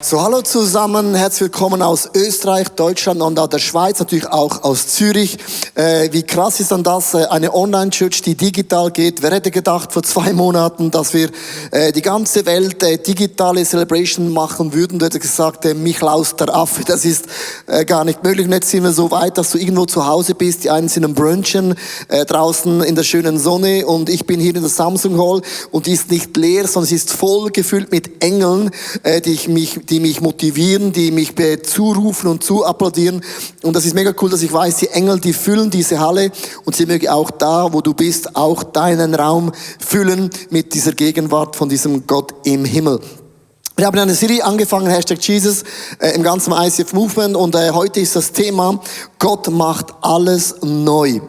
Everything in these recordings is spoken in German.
So, hallo zusammen, herzlich willkommen aus Österreich, Deutschland und auch der Schweiz, natürlich auch aus Zürich. Wie krass ist dann das, eine Online-Church, die digital geht? Wer hätte gedacht vor 2 Monaten, dass wir die ganze Welt digitale Celebration machen würden? Du hättest gesagt, Miklaus der Affe, das ist gar nicht möglich. Und jetzt sind wir so weit, dass du irgendwo zu Hause bist. Die einen sind am Brunchen, draußen in der schönen Sonne, und ich bin hier in der Samsung Hall und die ist nicht leer, sondern sie ist voll gefüllt mit Engeln, die mich motivieren, die mich zurufen und zuapplaudieren. Und das ist mega cool, dass ich weiß, die Engel, die füllen diese Halle, und sie mögen auch da, wo du bist, auch deinen Raum füllen mit dieser Gegenwart von diesem Gott im Himmel. Wir haben eine Serie angefangen, #Jesus, im ganzen ICF Movement, und heute ist das Thema: Gott macht alles neu.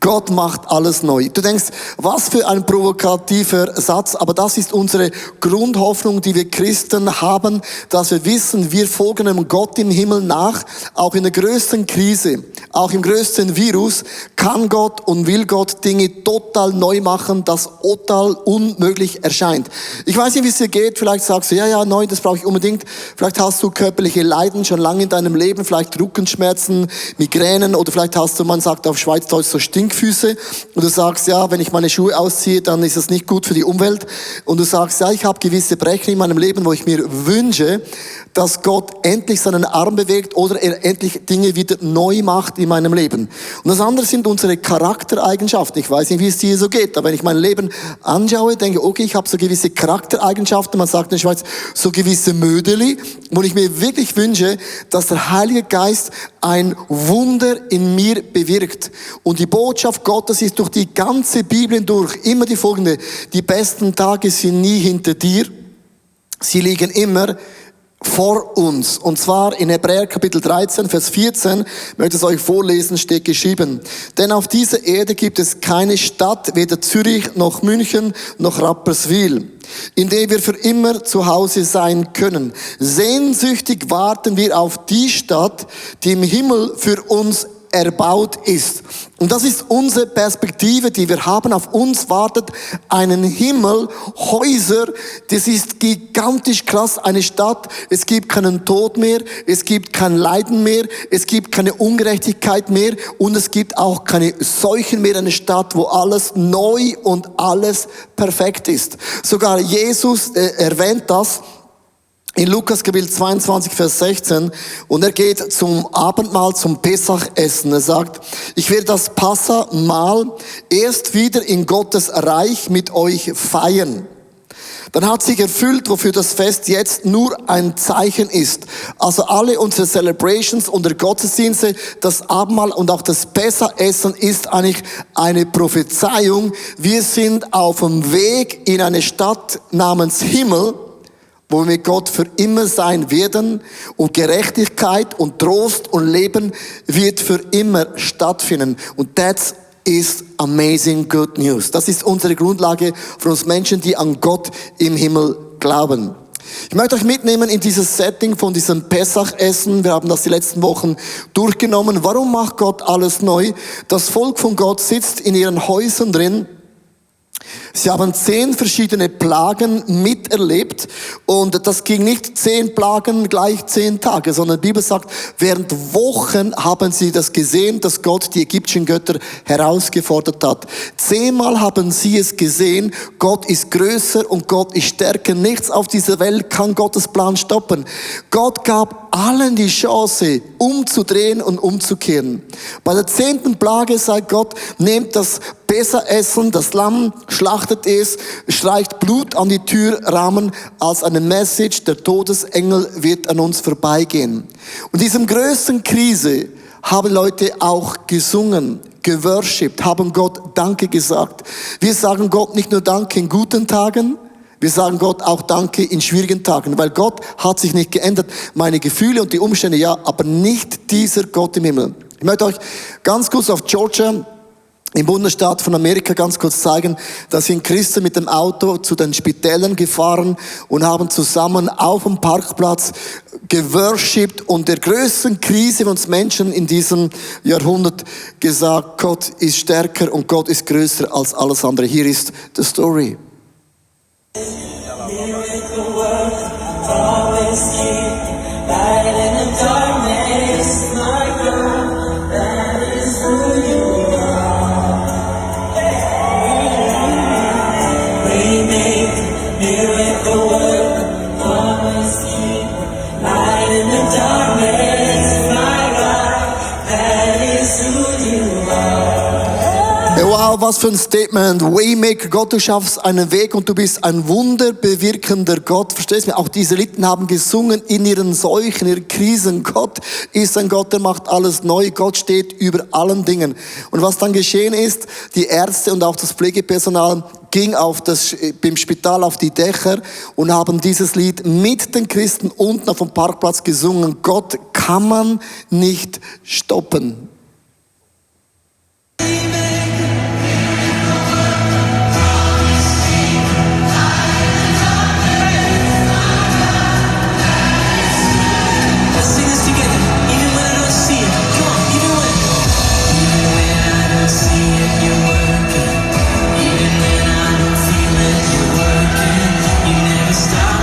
Gott macht alles neu. Du denkst, was für ein provokativer Satz, aber das ist unsere Grundhoffnung, die wir Christen haben, dass wir wissen, wir folgen einem Gott im Himmel nach, auch in der größten Krise, auch im größten Virus, kann Gott und will Gott Dinge total neu machen, das total unmöglich erscheint. Ich weiß nicht, wie es dir geht, vielleicht sagst du, ja, neu, das brauche ich unbedingt. Vielleicht hast du körperliche Leiden schon lange in deinem Leben, vielleicht Rückenschmerzen, Migränen, oder vielleicht hast du, man sagt auf Schweizdeutsch, so Stinkfüße, und du sagst, ja, wenn ich meine Schuhe ausziehe, dann ist das nicht gut für die Umwelt, und du sagst, ja, ich habe gewisse Brechen in meinem Leben, wo ich mir wünsche, dass Gott endlich seinen Arm bewegt oder er endlich Dinge wieder neu macht in meinem Leben. Und das andere sind unsere Charaktereigenschaften. Ich weiß nicht, wie es dir so geht, aber wenn ich mein Leben anschaue, denke ich, okay, ich habe so gewisse Charaktereigenschaften, man sagt in der Schweiz, so gewisse Mödeli, wo ich mir wirklich wünsche, dass der Heilige Geist ein Wunder in mir bewirkt. Und die Botschaft Gottes ist durch die ganze Bibel hindurch immer die folgende: Die besten Tage sind nie hinter dir, sie liegen immer vor uns. Und zwar in Hebräer Kapitel 13, Vers 14, ich möchte es euch vorlesen, steht geschrieben: Denn auf dieser Erde gibt es keine Stadt, weder Zürich noch München noch Rapperswil, in der wir für immer zu Hause sein können. Sehnsüchtig warten wir auf die Stadt, die im Himmel für uns erbaut ist. Und das ist unsere Perspektive, die wir haben. Auf uns wartet einen Himmel, Häuser, das ist gigantisch krass, eine Stadt. Es gibt keinen Tod mehr, es gibt kein Leiden mehr, es gibt keine Ungerechtigkeit mehr, und es gibt auch keine Seuchen mehr. Eine Stadt, wo alles neu und alles perfekt ist. Sogar Jesus erwähnt das in Lukas Kapitel 22, Vers 16, und er geht zum Abendmahl, zum Pessachessen. Er sagt: Ich werde das Passamahl erst wieder in Gottes Reich mit euch feiern. Dann hat sich erfüllt, wofür das Fest jetzt nur ein Zeichen ist. Also alle unsere Celebrations und der Gottesdienste, das Abendmahl und auch das Pessachessen ist eigentlich eine Prophezeiung. Wir sind auf dem Weg in eine Stadt namens Himmel, wo wir mit Gott für immer sein werden, und Gerechtigkeit und Trost und Leben wird für immer stattfinden. Und das ist amazing good news. Das ist unsere Grundlage für uns Menschen, die an Gott im Himmel glauben. Ich möchte euch mitnehmen in dieses Setting von diesem Pessachessen. Wir haben das die letzten Wochen durchgenommen. Warum macht Gott alles neu? Das Volk von Gott sitzt in ihren Häusern drin. Sie haben 10 verschiedene Plagen miterlebt, und das ging nicht 10 Plagen gleich 10 Tage, sondern die Bibel sagt, während Wochen haben sie das gesehen, dass Gott die ägyptischen Götter herausgefordert hat. 10-mal haben sie es gesehen, Gott ist größer und Gott ist stärker. Nichts auf dieser Welt kann Gottes Plan stoppen. Gott gab allen die Chance, umzudrehen und umzukehren. Bei der 10. Plage sagt Gott, nehmt das Pessachessen, das Lamm, schlachtet es, streicht Blut an die Türrahmen als eine Message, der Todesengel wird an uns vorbeigehen. Und in diesem größten Krise haben Leute auch gesungen, geworshipped, haben Gott Danke gesagt. Wir sagen Gott nicht nur Danke in guten Tagen, wir sagen Gott auch Danke in schwierigen Tagen, weil Gott hat sich nicht geändert. Meine Gefühle und die Umstände, ja, aber nicht dieser Gott im Himmel. Ich möchte euch ganz kurz auf Georgia, im Bundesstaat von Amerika, ganz kurz zeigen. Da sind Christen mit dem Auto zu den Spitälern gefahren und haben zusammen auf dem Parkplatz geworshipped und der größten Krise von uns Menschen in diesem Jahrhundert gesagt, Gott ist stärker und Gott ist größer als alles andere. Hier ist die Story. Miracle work. Always keep light in the darkness, my God, that is who you are. We make miracle work, always keep light in the darkness, my God, that is who you are. Wow, was für ein Statement. Waymaker, Gott, du schaffst einen Weg und du bist ein wunderbewirkender Gott. Verstehst du? Auch die Israeliten haben gesungen in ihren Seuchen, in ihren Krisen. Gott ist ein Gott, der macht alles neu. Gott steht über allen Dingen. Und was dann geschehen ist, die Ärzte und auch das Pflegepersonal ging beim Spital auf die Dächer und haben dieses Lied mit den Christen unten auf dem Parkplatz gesungen. Gott kann man nicht stoppen.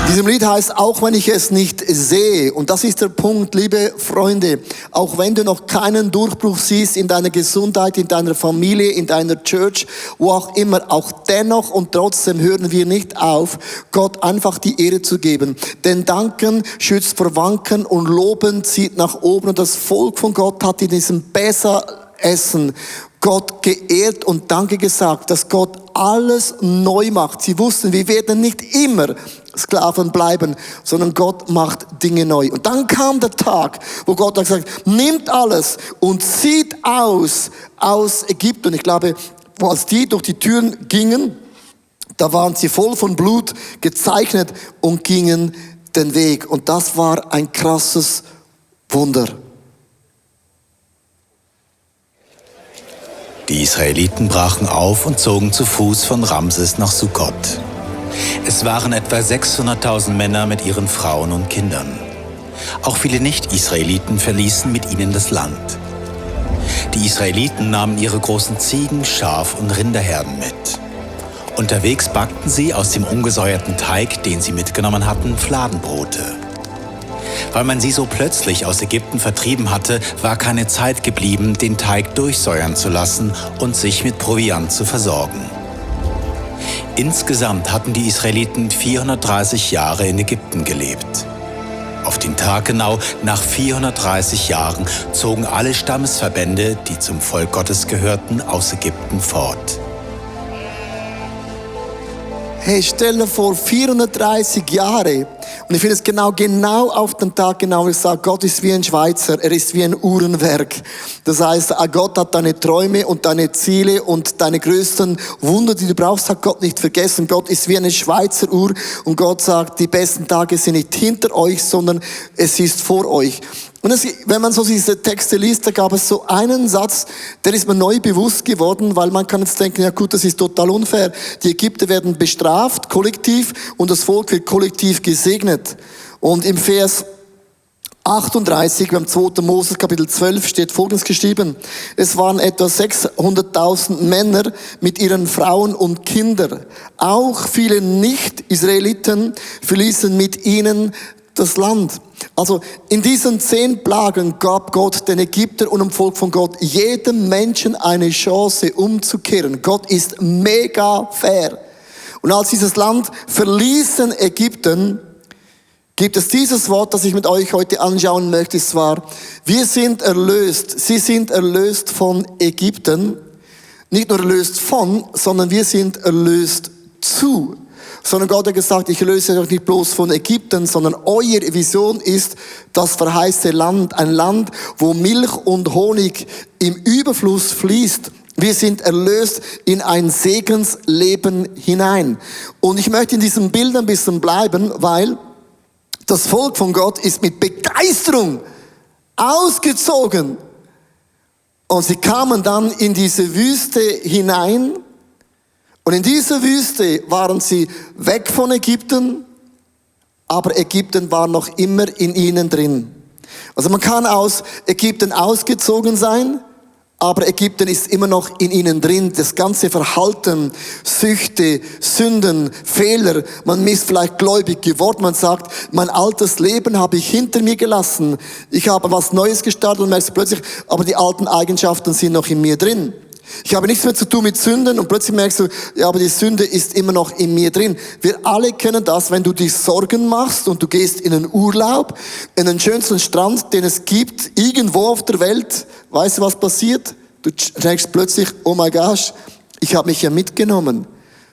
Diesem Lied heißt, auch wenn ich es nicht sehe. Und das ist der Punkt, liebe Freunde. Auch wenn du noch keinen Durchbruch siehst in deiner Gesundheit, in deiner Familie, in deiner Church, wo auch immer, auch dennoch und trotzdem hören wir nicht auf, Gott einfach die Ehre zu geben. Denn Danken schützt vor Wanken und Loben zieht nach oben. Und das Volk von Gott hat in diesem Besser-Essen Gott geehrt und Danke gesagt, dass Gott alles neu macht. Sie wussten, wir werden nicht immer Sklaven bleiben, sondern Gott macht Dinge neu. Und dann kam der Tag, wo Gott hat gesagt, nimmt alles und zieht aus Ägypten. Ich glaube, als die durch die Türen gingen, da waren sie voll von Blut gezeichnet und gingen den Weg. Und das war ein krasses Wunder. Die Israeliten brachen auf und zogen zu Fuß von Ramses nach Sukkot. Es waren etwa 600.000 Männer mit ihren Frauen und Kindern. Auch viele Nicht-Israeliten verließen mit ihnen das Land. Die Israeliten nahmen ihre großen Ziegen, Schaf- und Rinderherden mit. Unterwegs backten sie aus dem ungesäuerten Teig, den sie mitgenommen hatten, Fladenbrote. Weil man sie so plötzlich aus Ägypten vertrieben hatte, war keine Zeit geblieben, den Teig durchsäuern zu lassen und sich mit Proviant zu versorgen. Insgesamt hatten die Israeliten 430 Jahre in Ägypten gelebt. Auf den Tag genau, nach 430 Jahren, zogen alle Stammesverbände, die zum Volk Gottes gehörten, aus Ägypten fort. Hey, stell dir vor, 430 Jahre. Und ich finde es genau auf den Tag genau gesagt, Gott ist wie ein Schweizer, er ist wie ein Uhrenwerk. Das heißt, Gott hat deine Träume und deine Ziele und deine größten Wunder, die du brauchst, hat Gott nicht vergessen. Gott ist wie eine Schweizer Uhr und Gott sagt, die besten Tage sind nicht hinter euch, sondern es ist vor euch. Und wenn man so diese Texte liest, da gab es so einen Satz, der ist mir neu bewusst geworden, weil man kann jetzt denken, ja gut, das ist total unfair. Die Ägypter werden bestraft, kollektiv, und das Volk wird kollektiv gesegnet. Und im Vers 38, beim 2. Moses Kapitel 12 steht Folgendes geschrieben. Es waren etwa 600.000 Männer mit ihren Frauen und Kindern. Auch viele Nicht-Israeliten verließen mit ihnen das Land. Also in diesen 10 Plagen gab Gott den Ägyptern und dem Volk von Gott jedem Menschen eine Chance umzukehren. Gott ist mega fair. Und als dieses Land verließen Ägypten, gibt es dieses Wort, das ich mit euch heute anschauen möchte, es war, wir sind erlöst. Sie sind erlöst von Ägypten. Nicht nur erlöst von, sondern wir sind erlöst zu. Sondern Gott hat gesagt, ich löse euch nicht bloß von Ägypten, sondern eure Vision ist das verheißene Land. Ein Land, wo Milch und Honig im Überfluss fließt. Wir sind erlöst in ein Segensleben hinein. Und ich möchte in diesem Bild ein bisschen bleiben, weil das Volk von Gott ist mit Begeisterung ausgezogen. Und sie kamen dann in diese Wüste hinein. Und in dieser Wüste waren sie weg von Ägypten, aber Ägypten war noch immer in ihnen drin. Also man kann aus Ägypten ausgezogen sein, aber Ägypten ist immer noch in ihnen drin. Das ganze Verhalten, Süchte, Sünden, Fehler. Man ist vielleicht gläubig geworden. Man sagt, mein altes Leben habe ich hinter mir gelassen. Ich habe was Neues gestartet und merkst plötzlich, aber die alten Eigenschaften sind noch in mir drin. Ich habe nichts mehr zu tun mit Sünden und plötzlich merkst du, ja, aber die Sünde ist immer noch in mir drin. Wir alle kennen das, wenn du dir Sorgen machst und du gehst in einen Urlaub, in den schönsten Strand, den es gibt, irgendwo auf der Welt. Weißt du, was passiert? Du denkst plötzlich, oh my gosh, ich habe mich ja mitgenommen.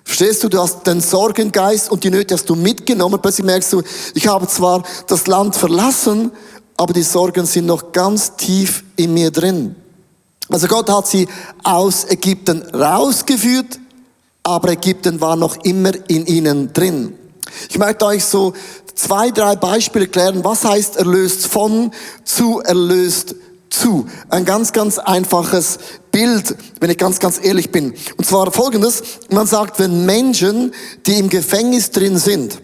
Verstehst du, du hast den Sorgengeist und die Nöte hast du mitgenommen. Plötzlich merkst du, ich habe zwar das Land verlassen, aber die Sorgen sind noch ganz tief in mir drin. Also Gott hat sie aus Ägypten rausgeführt, aber Ägypten war noch immer in ihnen drin. Ich möchte euch so 2, 3 Beispiele erklären, was heißt erlöst von zu erlöst zu. Ein ganz, ganz einfaches Bild, wenn ich ganz, ganz ehrlich bin. Und zwar Folgendes, man sagt, wenn Menschen, die im Gefängnis drin sind,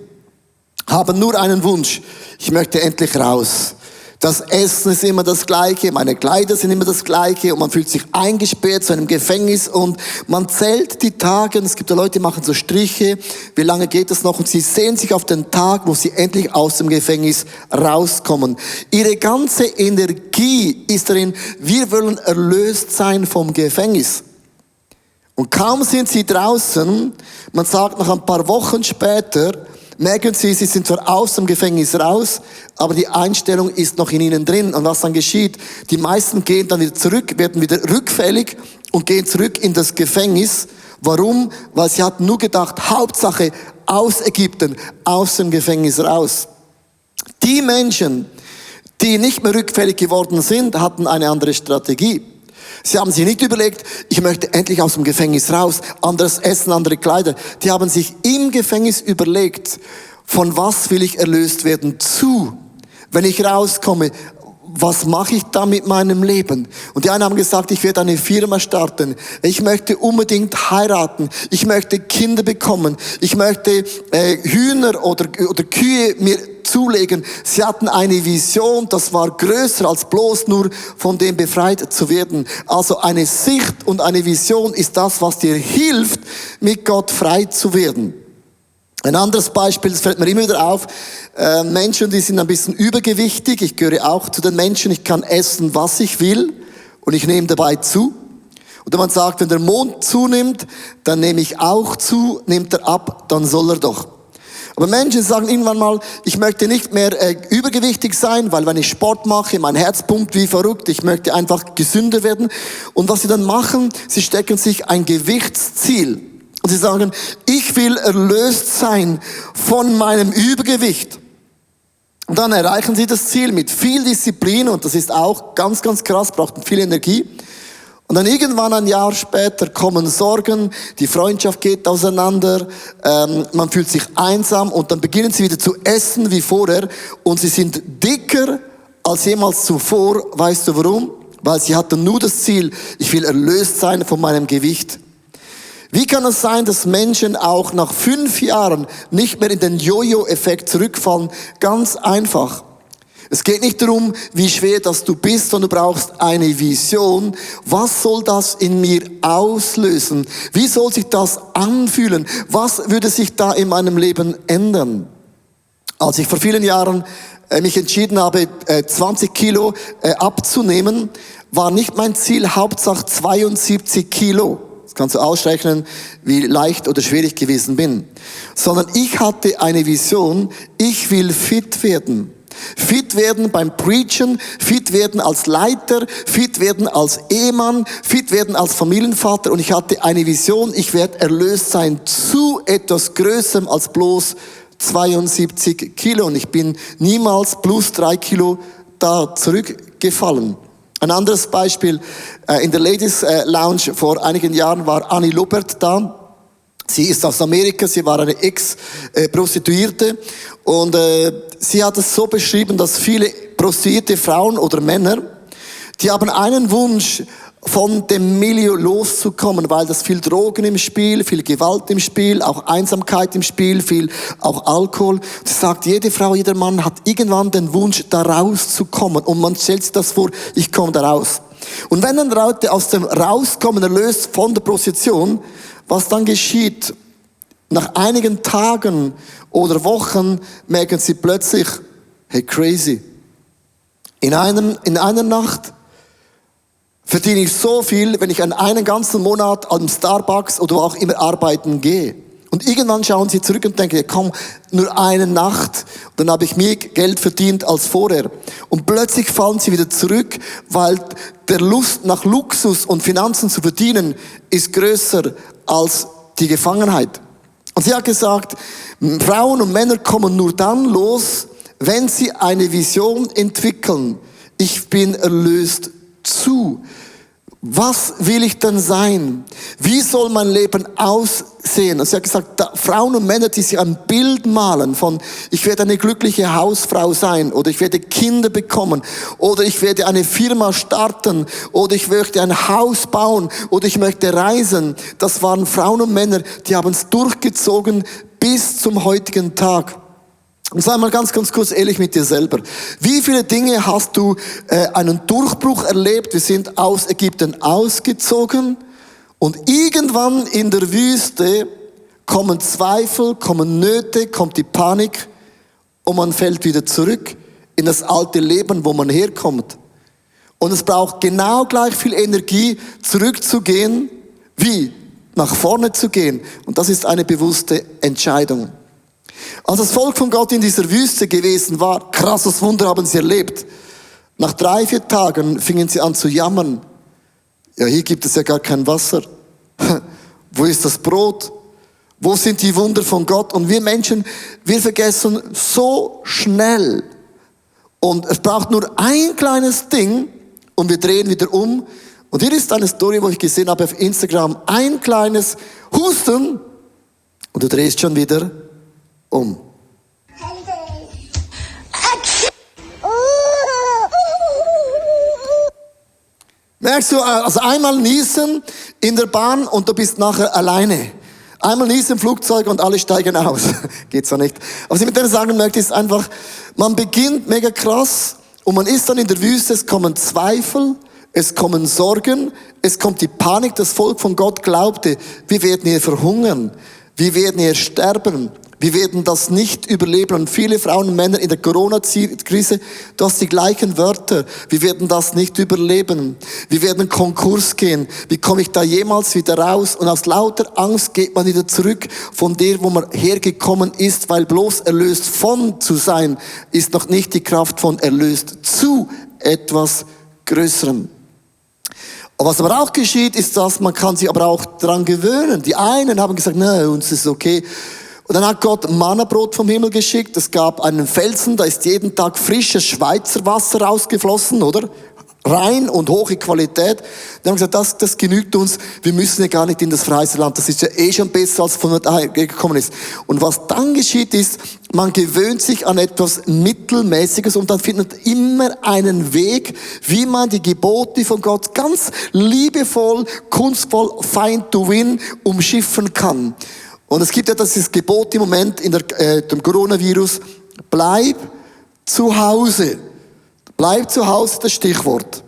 haben nur einen Wunsch, ich möchte endlich raus. Das Essen ist immer das Gleiche, meine Kleider sind immer das Gleiche und man fühlt sich eingesperrt zu einem Gefängnis und man zählt die Tage. Und es gibt ja Leute, die machen so Striche, wie lange geht das noch? Und sie sehen sich auf den Tag, wo sie endlich aus dem Gefängnis rauskommen. Ihre ganze Energie ist darin, wir wollen erlöst sein vom Gefängnis. Und kaum sind sie draußen, man sagt nach ein paar Wochen später, merken sie sind zwar aus dem Gefängnis raus, aber die Einstellung ist noch in ihnen drin. Und was dann geschieht, die meisten gehen dann wieder zurück, werden wieder rückfällig und gehen zurück in das Gefängnis. Warum? Weil sie hatten nur gedacht, Hauptsache aus Ägypten, aus dem Gefängnis raus. Die Menschen, die nicht mehr rückfällig geworden sind, hatten eine andere Strategie. Sie haben sich nicht überlegt, ich möchte endlich aus dem Gefängnis raus, anderes Essen, andere Kleider. Die haben sich im Gefängnis überlegt, von was will ich erlöst werden zu, wenn ich rauskomme, was mache ich da mit meinem Leben? Und die einen haben gesagt, ich werde eine Firma starten, ich möchte unbedingt heiraten, ich möchte Kinder bekommen, ich möchte Hühner oder Kühe mir zulegen. Sie hatten eine Vision, das war größer als bloß nur von dem befreit zu werden. Also eine Sicht und eine Vision ist das, was dir hilft, mit Gott frei zu werden. Ein anderes Beispiel, das fällt mir immer wieder auf, Menschen, die sind ein bisschen übergewichtig. Ich gehöre auch zu den Menschen, ich kann essen, was ich will und ich nehme dabei zu. Oder man sagt, wenn der Mond zunimmt, dann nehme ich auch zu, nimmt er ab, dann soll er doch. Aber Menschen sagen irgendwann mal, ich möchte nicht mehr übergewichtig sein, weil wenn ich Sport mache, mein Herz pumpt wie verrückt, ich möchte einfach gesünder werden. Und was sie dann machen, sie stecken sich ein Gewichtsziel. Und sie sagen, ich will erlöst sein von meinem Übergewicht. Und dann erreichen sie das Ziel mit viel Disziplin und das ist auch ganz, ganz krass, braucht viel Energie. Und dann irgendwann ein Jahr später kommen Sorgen, die Freundschaft geht auseinander, man fühlt sich einsam und dann beginnen sie wieder zu essen wie vorher und sie sind dicker als jemals zuvor. Weißt du warum? Weil sie hatten nur das Ziel, ich will erlöst sein von meinem Gewicht. Wie kann es sein, dass Menschen auch nach 5 Jahren nicht mehr in den Jojo-Effekt zurückfallen? Ganz einfach. Es geht nicht darum, wie schwer das du bist, sondern du brauchst eine Vision. Was soll das in mir auslösen? Wie soll sich das anfühlen? Was würde sich da in meinem Leben ändern? Als ich vor vielen Jahren mich entschieden habe, 20 Kilo abzunehmen, war nicht mein Ziel, Hauptsache 72 Kilo. Das kannst du ausrechnen, wie leicht oder schwer ich gewesen bin. Sondern ich hatte eine Vision, ich will fit werden. Fit werden beim Preachen, fit werden als Leiter, fit werden als Ehemann, fit werden als Familienvater. Und ich hatte eine Vision, ich werde erlöst sein zu etwas Größerem als bloß 72 Kilo. Und ich bin niemals plus 3 Kilo da zurückgefallen. Ein anderes Beispiel, in der Ladies Lounge vor einigen Jahren war Annie Lubert da. Sie ist aus Amerika, sie war eine Ex-Prostituierte und sie hat es so beschrieben, dass viele prostituierte Frauen oder Männer, die haben einen Wunsch, von dem Milieu loszukommen, weil das viel Drogen im Spiel, viel Gewalt im Spiel, auch Einsamkeit im Spiel, viel auch Alkohol. Sie sagt, jede Frau, jeder Mann hat irgendwann den Wunsch, da rauszukommen und man stellt sich das vor, ich komme da raus. Und wenn dann Leute aus dem rauskommen, erlöst von der Prostitution, was dann geschieht? Nach einigen Tagen oder Wochen merken sie plötzlich, hey, crazy. In einer Nacht verdiene ich so viel, wenn ich an einen ganzen Monat am Starbucks oder wo auch immer arbeiten gehe. Und irgendwann schauen sie zurück und denken, komm, nur eine Nacht, dann habe ich mehr Geld verdient als vorher. Und plötzlich fallen sie wieder zurück, weil der Lust nach Luxus und Finanzen zu verdienen ist größer als die Gefangenheit. Und sie hat gesagt, Frauen und Männer kommen nur dann los, wenn sie eine Vision entwickeln. Ich bin erlöst zu. Was will ich denn sein? Wie soll mein Leben aussehen? Und sie hat gesagt, Frauen und Männer, die sich ein Bild malen von, ich werde eine glückliche Hausfrau sein, oder ich werde Kinder bekommen, oder ich werde eine Firma starten, oder ich möchte ein Haus bauen, oder ich möchte reisen. Das waren Frauen und Männer, die haben es durchgezogen bis zum heutigen Tag. Und sei mal ganz kurz ehrlich mit dir selber. Wie viele Dinge hast du einen Durchbruch erlebt? Wir sind aus Ägypten ausgezogen und irgendwann in der Wüste kommen Zweifel, kommen Nöte, kommt die Panik und man fällt wieder zurück in das alte Leben, wo man herkommt. Und es braucht genau gleich viel Energie, zurückzugehen, wie nach vorne zu gehen. Und das ist eine bewusste Entscheidung. Als das Volk von Gott in dieser Wüste gewesen war, krasses Wunder haben sie erlebt. Nach 3-4 Tagen fingen sie an zu jammern. Ja, hier gibt es ja gar kein Wasser. Wo ist das Brot? Wo sind die Wunder von Gott? Und wir Menschen, wir vergessen so schnell. Und es braucht nur ein kleines Ding und wir drehen wieder um. Und hier ist eine Story, wo ich gesehen habe auf Instagram. Ein kleines Husten und du drehst schon wieder um. Merkst du, also einmal niesen in der Bahn und du bist nachher alleine. Einmal niesen im Flugzeug und alle steigen aus. Geht so nicht. Aber was ich mit dir sagen möchte, ist einfach, man beginnt mega krass und man ist dann in der Wüste, es kommen Zweifel, es kommen Sorgen, es kommt die Panik. Das Volk von Gott glaubte, wir werden hier verhungern, wir werden hier sterben. Wir werden das nicht überleben. Und viele Frauen und Männer in der Corona-Krise, du hast die gleichen Wörter. Wir werden das nicht überleben. Wir werden Konkurs gehen. Wie komme ich da jemals wieder raus? Und aus lauter Angst geht man wieder zurück von der, wo man hergekommen ist, weil bloß erlöst von zu sein, ist noch nicht die Kraft von erlöst zu etwas Größerem. Und was aber auch geschieht, ist, dass man kann sich aber auch daran gewöhnen. Die einen haben gesagt, nein, uns ist okay. Und dann hat Gott Mannabrot vom Himmel geschickt. Es gab einen Felsen, da ist jeden Tag frisches Schweizer Wasser rausgeflossen, oder? Rein und hohe Qualität. Die haben gesagt, das genügt uns. Wir müssen ja gar nicht in das verheißene Land. Das ist ja eh schon besser, als von daher gekommen ist. Und was dann geschieht ist, man gewöhnt sich an etwas Mittelmäßiges und dann findet immer einen Weg, wie man die Gebote von Gott ganz liebevoll, kunstvoll, fine to win umschiffen kann. Und es gibt ja das Gebot im Moment in dem Coronavirus, bleib zu Hause. Bleib zu Hause, das Stichwort.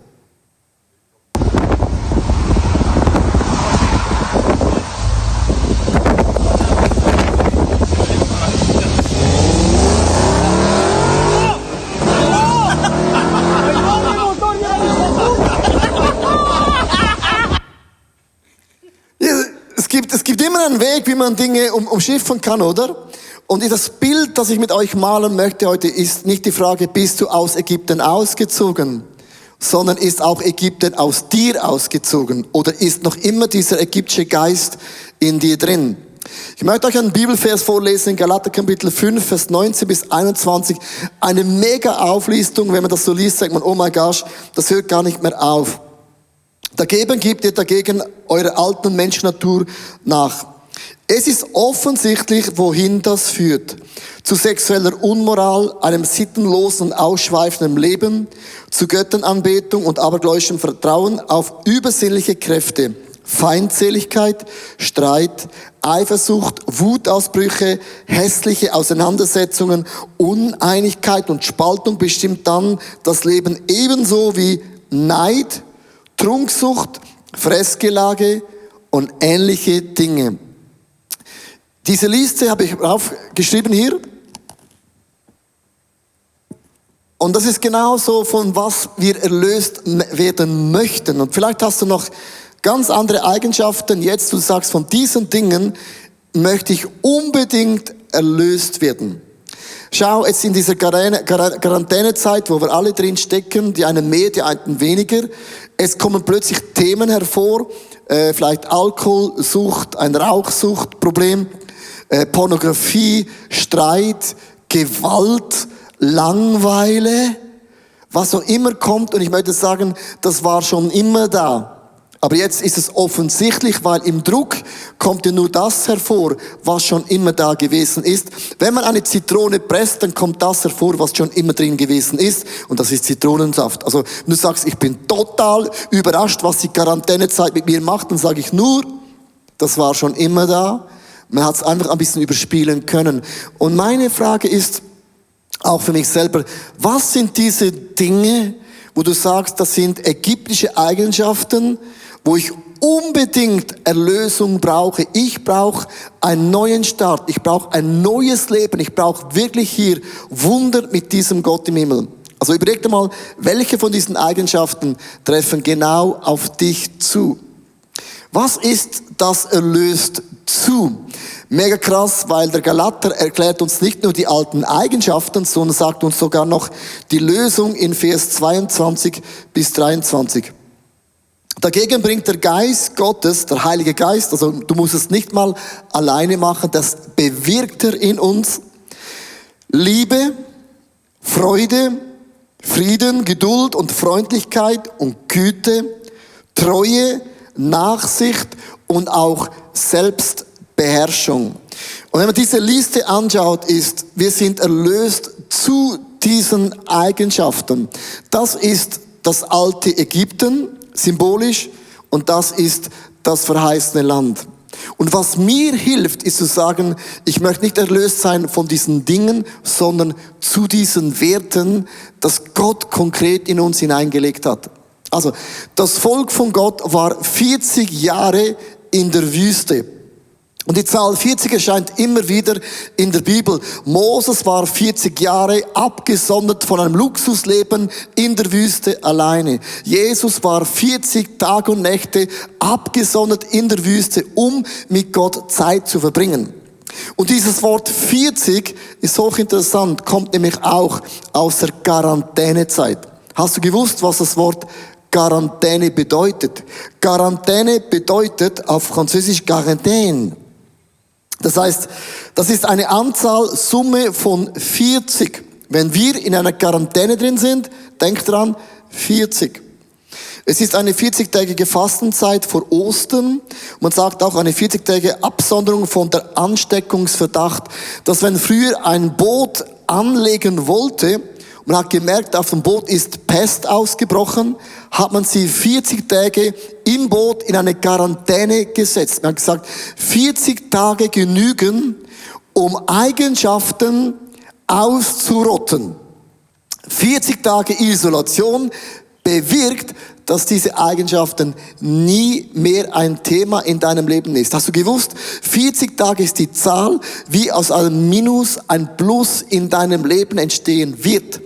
Es gibt immer einen Weg, wie man Dinge umschiffen kann, oder? Und das Bild, das ich mit euch malen möchte heute, ist nicht die Frage, bist du aus Ägypten ausgezogen, sondern ist auch Ägypten aus dir ausgezogen? Oder ist noch immer dieser ägyptische Geist in dir drin? Ich möchte euch einen Bibelvers vorlesen in Galater Kapitel 5, Vers 19 bis 21. Eine mega Auflistung, wenn man das so liest, sagt man, oh mein Gott, das hört gar nicht mehr auf. Dagegen gebt ihr dagegen eure alten Menschennatur nach. Es ist offensichtlich, wohin das führt. Zu sexueller Unmoral, einem sittenlosen und ausschweifenden Leben, zu Göttenanbetung und abergläubischem Vertrauen auf übersinnliche Kräfte, Feindseligkeit, Streit, Eifersucht, Wutausbrüche, hässliche Auseinandersetzungen, Uneinigkeit und Spaltung bestimmt dann das Leben ebenso wie Neid, Trunksucht, Fressgelage und ähnliche Dinge. Diese Liste habe ich aufgeschrieben hier. Und das ist genauso, von was wir erlöst werden möchten. Und vielleicht hast du noch ganz andere Eigenschaften. Jetzt du sagst, von diesen Dingen möchte ich unbedingt erlöst werden. Schau, jetzt in dieser Quarantänezeit, wo wir alle drin stecken, die einen mehr, die einen weniger, es kommen plötzlich Themen hervor, vielleicht Alkoholsucht, ein Rauchsuchtproblem, Pornografie, Streit, Gewalt, Langeweile, was auch immer kommt. Und ich möchte sagen, das war schon immer da. Aber jetzt ist es offensichtlich, weil im Druck kommt ja nur das hervor, was schon immer da gewesen ist. Wenn man eine Zitrone presst, dann kommt das hervor, was schon immer drin gewesen ist. Und das ist Zitronensaft. Also wenn du sagst, ich bin total überrascht, was die Quarantänezeit mit mir macht, dann sage ich nur, das war schon immer da. Man hat es einfach ein bisschen überspielen können. Und meine Frage ist, auch für mich selber, was sind diese Dinge, wo du sagst, das sind ägyptische Eigenschaften, wo ich unbedingt Erlösung brauche. Ich brauche einen neuen Start. Ich brauche ein neues Leben. Ich brauche wirklich hier Wunder mit diesem Gott im Himmel. Also überleg dir mal, welche von diesen Eigenschaften treffen genau auf dich zu. Was ist das erlöst zu? Mega krass, weil der Galater erklärt uns nicht nur die alten Eigenschaften, sondern sagt uns sogar noch die Lösung in Vers 22 bis 23. Dagegen bringt der Geist Gottes, der Heilige Geist, also du musst es nicht mal alleine machen, das bewirkt er in uns. Liebe, Freude, Frieden, Geduld und Freundlichkeit und Güte, Treue, Nachsicht und auch Selbstbeherrschung. Und wenn man diese Liste anschaut, ist, wir sind erlöst zu diesen Eigenschaften. Das ist das alte Ägypten, symbolisch, und das ist das verheißene Land. Und was mir hilft, ist zu sagen, ich möchte nicht erlöst sein von diesen Dingen, sondern zu diesen Werten, das Gott konkret in uns hineingelegt hat. Also, das Volk von Gott war 40 Jahre in der Wüste. Und die Zahl 40 erscheint immer wieder in der Bibel. Moses war 40 Jahre abgesondert von einem Luxusleben in der Wüste alleine. Jesus war 40 Tage und Nächte abgesondert in der Wüste, um mit Gott Zeit zu verbringen. Und dieses Wort 40 ist hochinteressant, kommt nämlich auch aus der Quarantänezeit. Hast du gewusst, was das Wort Quarantäne bedeutet? Quarantäne bedeutet auf Französisch Quarantäne. Das heißt, das ist eine Summe von 40. Wenn wir in einer Quarantäne drin sind, denk dran, 40. Es ist eine 40-tägige Fastenzeit vor Ostern. Man sagt auch eine 40-tägige Absonderung von der Ansteckungsverdacht, dass wenn früher ein Boot anlegen wollte, man hat gemerkt, auf dem Boot ist Pest ausgebrochen, hat man sie 40 Tage im Boot in eine Quarantäne gesetzt. Man hat gesagt, 40 Tage genügen, um Eigenschaften auszurotten. 40 Tage Isolation bewirkt, dass diese Eigenschaften nie mehr ein Thema in deinem Leben ist. Hast du gewusst? 40 Tage ist die Zahl, wie aus einem Minus ein Plus in deinem Leben entstehen wird.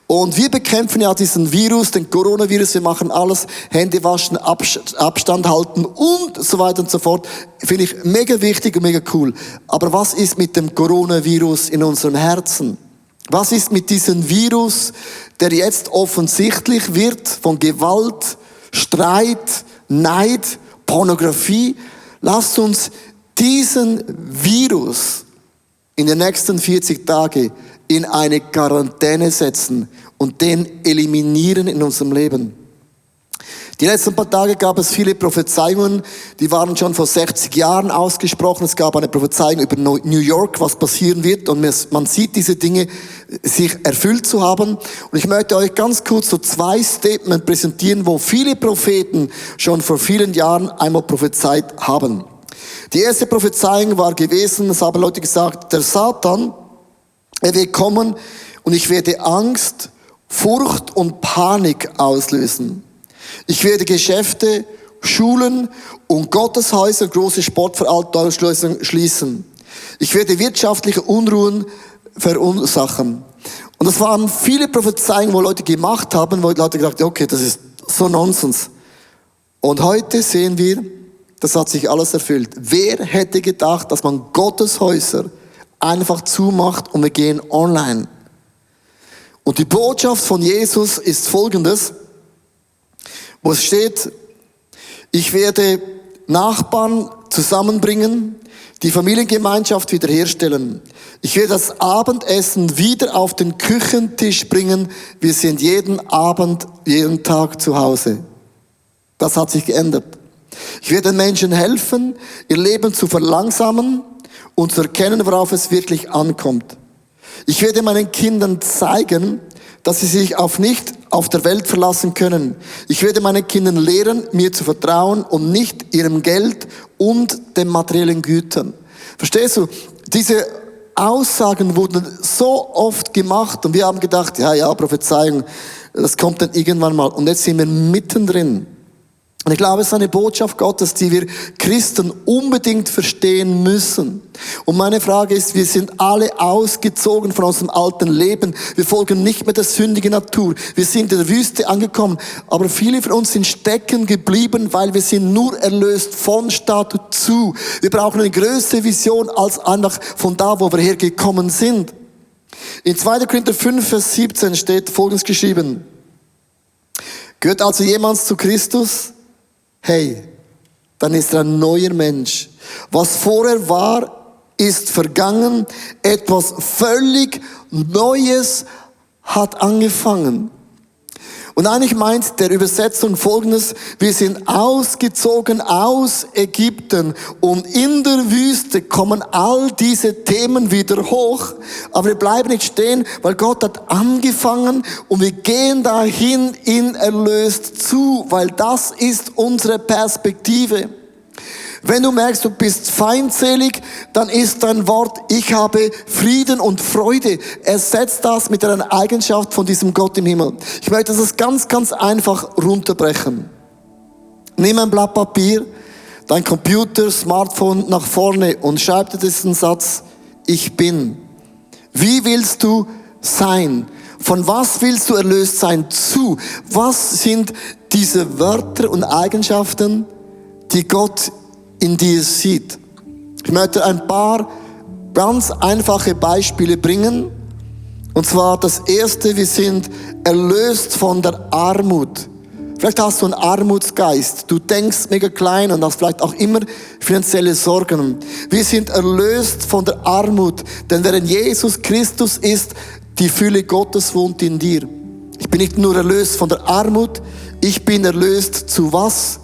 Und wir bekämpfen ja diesen Virus, den Coronavirus, wir machen alles, Hände waschen, Abstand halten und so weiter und so fort. Finde ich mega wichtig und mega cool. Aber was ist mit dem Coronavirus in unserem Herzen? Was ist mit diesem Virus, der jetzt offensichtlich wird von Gewalt, Streit, Neid, Pornografie? Lasst uns diesen Virus in den nächsten 40 Tagen in eine Quarantäne setzen und den eliminieren in unserem Leben. Die letzten paar Tage gab es viele Prophezeiungen, die waren schon vor 60 Jahren ausgesprochen. Es gab eine Prophezeiung über New York, was passieren wird, und man sieht diese Dinge sich erfüllt zu haben. Und ich möchte euch ganz kurz so 2 Statements präsentieren, wo viele Propheten schon vor vielen Jahren einmal prophezeit haben. Die erste Prophezeiung war gewesen, es haben Leute gesagt, der Satan, er wird kommen und ich werde Angst, Furcht und Panik auslösen. Ich werde Geschäfte, Schulen und Gotteshäuser, große Sportveranstaltungen schließen. Ich werde wirtschaftliche Unruhen verursachen. Und das waren viele Prophezeiungen, wo Leute gemacht haben, wo Leute gesagt haben, okay, das ist so Nonsens. Und heute sehen wir, das hat sich alles erfüllt. Wer hätte gedacht, dass man Gotteshäuser einfach zumacht und wir gehen online? Und die Botschaft von Jesus ist folgendes, wo es steht, ich werde Nachbarn zusammenbringen, die Familiengemeinschaft wiederherstellen. Ich werde das Abendessen wieder auf den Küchentisch bringen. Wir sind jeden Abend, jeden Tag zu Hause. Das hat sich geändert. Ich werde den Menschen helfen, ihr Leben zu verlangsamen und zu erkennen, worauf es wirklich ankommt. Ich werde meinen Kindern zeigen, dass sie sich nicht auf der Welt verlassen können. Ich werde meinen Kindern lehren, mir zu vertrauen und nicht ihrem Geld und den materiellen Gütern. Verstehst du? Diese Aussagen wurden so oft gemacht und wir haben gedacht, ja, Prophezeiung, das kommt dann irgendwann mal. Und jetzt sind wir mittendrin. Und ich glaube, es ist eine Botschaft Gottes, die wir Christen unbedingt verstehen müssen. Und meine Frage ist, wir sind alle ausgezogen von unserem alten Leben. Wir folgen nicht mehr der sündigen Natur. Wir sind in der Wüste angekommen. Aber viele von uns sind stecken geblieben, weil wir sind nur erlöst von Status zu. Wir brauchen eine größere Vision als einfach von da, wo wir hergekommen sind. In 2. Korinther 5, Vers 17 steht Folgendes geschrieben. Gehört also jemand zu Christus? Hey, dann ist er ein neuer Mensch. Was vorher war, ist vergangen. Etwas völlig Neues hat angefangen. Und eigentlich meint der Übersetzung Folgendes: Wir sind ausgezogen aus Ägypten und in der Wüste kommen all diese Themen wieder hoch. Aber wir bleiben nicht stehen, weil Gott hat angefangen und wir gehen dahin in erlöst zu, weil das ist unsere Perspektive. Wenn du merkst, du bist feindselig, dann ist dein Wort, ich habe Frieden und Freude. Ersetzt das mit einer Eigenschaft von diesem Gott im Himmel. Ich möchte das ganz, ganz einfach runterbrechen. Nimm ein Blatt Papier, dein Computer, Smartphone nach vorne und schreib dir diesen Satz, ich bin. Wie willst du sein? Von was willst du erlöst sein? Zu. Was sind diese Wörter und Eigenschaften, die Gott in dir sieht? Ich möchte ein paar ganz einfache Beispiele bringen. Und zwar das erste, wir sind erlöst von der Armut. Vielleicht hast du einen Armutsgeist. Du denkst mega klein und hast vielleicht auch immer finanzielle Sorgen. Wir sind erlöst von der Armut, denn wer in Jesus Christus ist, die Fülle Gottes wohnt in dir. Ich bin nicht nur erlöst von der Armut, ich bin erlöst zu was?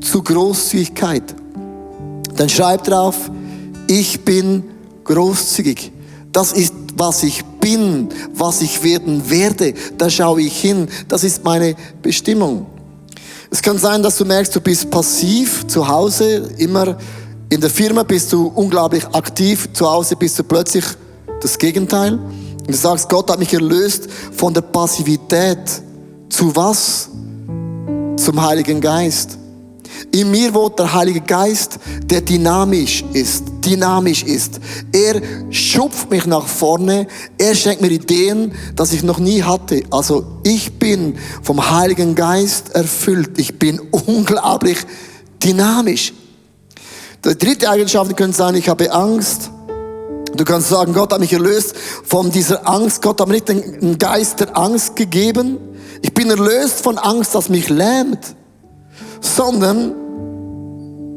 Zu Großzügigkeit. Dann schreib drauf, ich bin großzügig. Das ist, was ich bin, was ich werden werde. Da schaue ich hin. Das ist meine Bestimmung. Es kann sein, dass du merkst, du bist passiv zu Hause, immer in der Firma bist du unglaublich aktiv, zu Hause bist du plötzlich das Gegenteil. Und du sagst, Gott hat mich erlöst von der Passivität. Zu was? Zum Heiligen Geist. In mir wohnt der Heilige Geist, der dynamisch ist. Er schupft mich nach vorne. Er schenkt mir Ideen, die ich noch nie hatte. Also ich bin vom Heiligen Geist erfüllt. Ich bin unglaublich dynamisch. Die dritte Eigenschaft könnte sein, ich habe Angst. Du kannst sagen, Gott hat mich erlöst von dieser Angst. Gott hat mir nicht den Geist der Angst gegeben. Ich bin erlöst von Angst, das mich lähmt. Sondern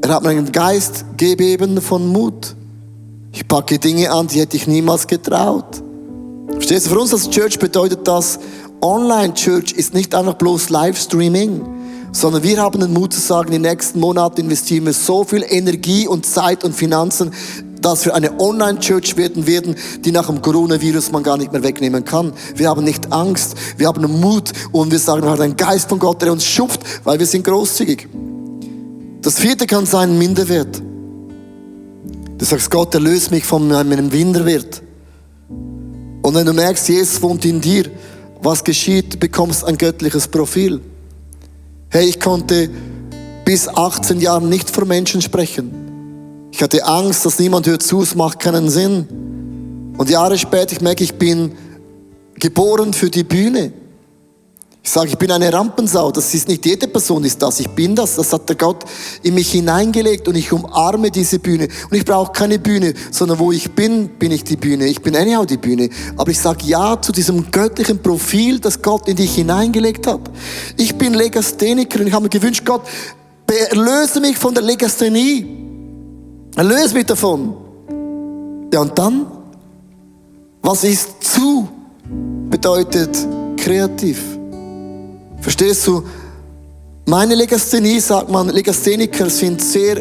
er hat mir einen Geist gegeben von Mut. Ich packe Dinge an, die hätte ich niemals getraut. Verstehst du? Für uns als Church bedeutet das, Online-Church ist nicht einfach bloß Livestreaming, sondern wir haben den Mut zu sagen, in den nächsten Monaten investieren wir so viel Energie und Zeit und Finanzen, dass wir eine Online-Church werden, die nach dem Coronavirus man gar nicht mehr wegnehmen kann. Wir haben nicht Angst, wir haben Mut und wir sagen, wir haben einen Geist von Gott, der uns schupft, weil wir sind großzügig. Das vierte kann sein, Minderwert. Du sagst, Gott, erlöse mich von meinem Minderwert. Und wenn du merkst, Jesus wohnt in dir, was geschieht, du bekommst ein göttliches Profil. Hey, ich konnte bis 18 Jahren nicht vor Menschen sprechen. Ich hatte Angst, dass niemand hört zu, es macht keinen Sinn. Und Jahre später, ich merke, ich bin geboren für die Bühne. Ich sage, ich bin eine Rampensau. Das ist nicht jede Person ist das. Ich bin das. Das hat der Gott in mich hineingelegt und ich umarme diese Bühne. Und ich brauche keine Bühne, sondern wo ich bin, bin ich die Bühne. Ich bin anyhow die Bühne. Aber ich sage ja zu diesem göttlichen Profil, das Gott in dich hineingelegt hat. Ich bin Legastheniker und ich habe mir gewünscht, Gott, erlöse mich von der Legasthenie. Erlöse mich davon. Ja, und dann? Was ist zu? Bedeutet kreativ. Verstehst du? Meine Legasthenie, sagt man, Legastheniker sind sehr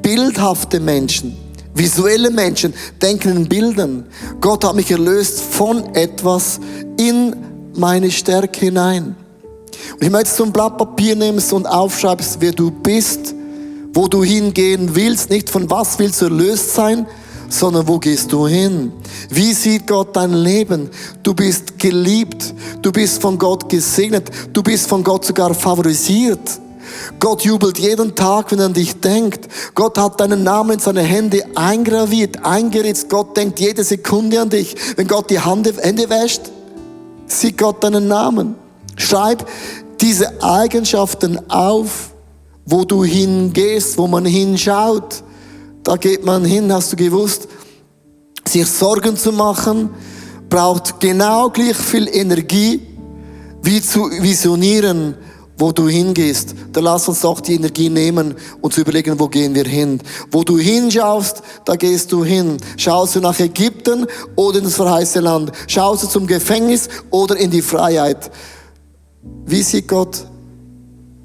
bildhafte Menschen, visuelle Menschen, denken in Bildern. Gott hat mich erlöst von etwas in meine Stärke hinein. Und ich möchte so ein Blatt Papier nehmen und aufschreibst, wer du bist, wo du hingehen willst, nicht von was willst du erlöst sein, sondern wo gehst du hin? Wie sieht Gott dein Leben? Du bist geliebt, du bist von Gott gesegnet, du bist von Gott sogar favorisiert. Gott jubelt jeden Tag, wenn er an dich denkt. Gott hat deinen Namen in seine Hände eingraviert, eingeritzt. Gott denkt jede Sekunde an dich. Wenn Gott die Hände wäscht, sieht Gott deinen Namen. Schreib diese Eigenschaften auf, wo du hingehst, wo man hinschaut. Da geht man hin, hast du gewusst, sich Sorgen zu machen, braucht genau gleich viel Energie, wie zu visionieren, wo du hingehst. Da lass uns doch die Energie nehmen und zu überlegen, wo gehen wir hin. Wo du hinschaust, da gehst du hin. Schaust du nach Ägypten oder in das verheißene Land? Schaust du zum Gefängnis oder in die Freiheit? Wie sieht Gott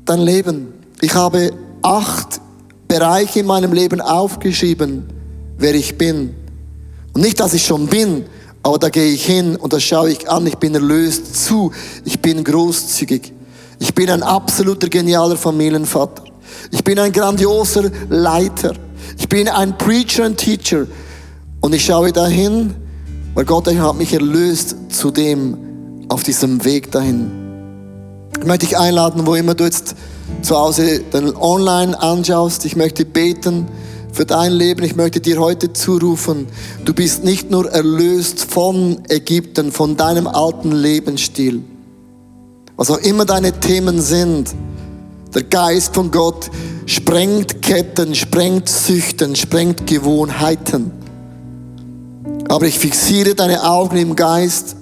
dein Leben? Ich habe 8 Bereiche in meinem Leben aufgeschrieben, wer ich bin. Und nicht, dass ich schon bin, aber da gehe ich hin und das schaue ich an. Ich bin erlöst zu. Ich bin großzügig. Ich bin ein absoluter genialer Familienvater. Ich bin ein grandioser Leiter. Ich bin ein Preacher und Teacher. Und ich schaue dahin, weil Gott hat mich erlöst zu dem, auf diesem Weg dahin. Ich möchte dich einladen, wo immer du jetzt zu Hause dann online anschaust. Ich möchte beten für dein Leben. Ich möchte dir heute zurufen, du bist nicht nur erlöst von Ägypten, von deinem alten Lebensstil. Was auch immer deine Themen sind, der Geist von Gott sprengt Ketten, sprengt Süchten, sprengt Gewohnheiten. Aber ich fixiere deine Augen im Geist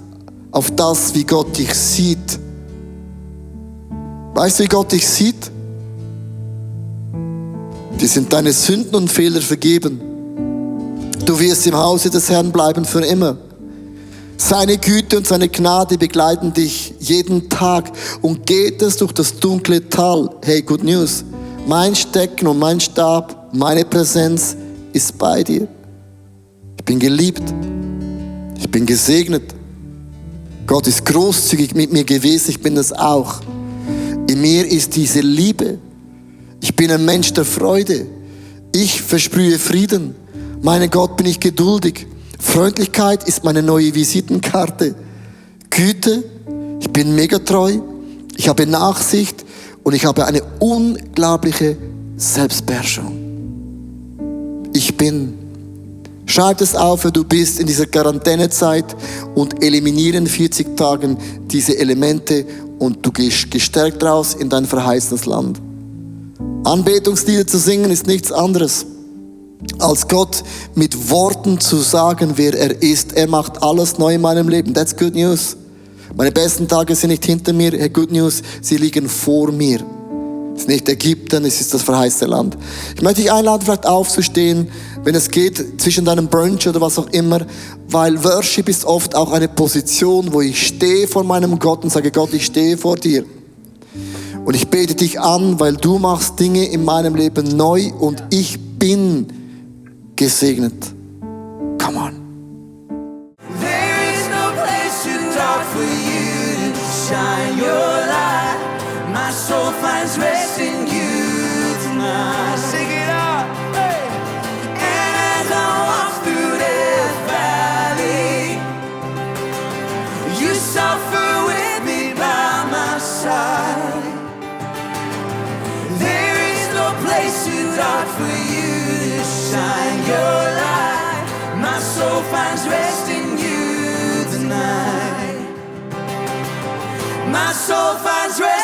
auf das, wie Gott dich sieht. Weißt du, wie Gott dich sieht? Dir sind deine Sünden und Fehler vergeben. Du wirst im Hause des Herrn bleiben für immer. Seine Güte und seine Gnade begleiten dich jeden Tag. Und geht es durch das dunkle Tal, hey, good news. Mein Stecken und mein Stab, meine Präsenz ist bei dir. Ich bin geliebt. Ich bin gesegnet. Gott ist großzügig mit mir gewesen, ich bin das auch. In mir ist diese Liebe. Ich bin ein Mensch der Freude. Ich versprühe Frieden. Mein Gott, bin ich geduldig. Freundlichkeit ist meine neue Visitenkarte. Güte, ich bin mega treu. Ich habe Nachsicht und ich habe eine unglaubliche Selbstbeherrschung. Ich bin. Schreib es auf, wer du bist in dieser Quarantänezeit und eliminiere in 40 Tagen diese Elemente und du gehst gestärkt raus in dein verheißenes Land. Anbetungslieder zu singen ist nichts anderes, als Gott mit Worten zu sagen, wer er ist. Er macht alles neu in meinem Leben. That's good news. Meine besten Tage sind nicht hinter mir. Hey, good news, sie liegen vor mir. Es ist nicht Ägypten, es ist das verheißene Land. Ich möchte dich einladen, vielleicht aufzustehen, wenn es geht, zwischen deinem Brunch oder was auch immer, weil Worship ist oft auch eine Position, wo ich stehe vor meinem Gott und sage, Gott, ich stehe vor dir. Und ich bete dich an, weil du machst Dinge in meinem Leben neu und ich bin gesegnet. Come on. There is no place too dark for you to shine your light. My soul finds rest in you tonight. Sing it out. Hey. And as I walk through the valley, you suffer with me by my side. place too dark for you to shine your light. My soul finds rest in you tonight. My soul finds rest.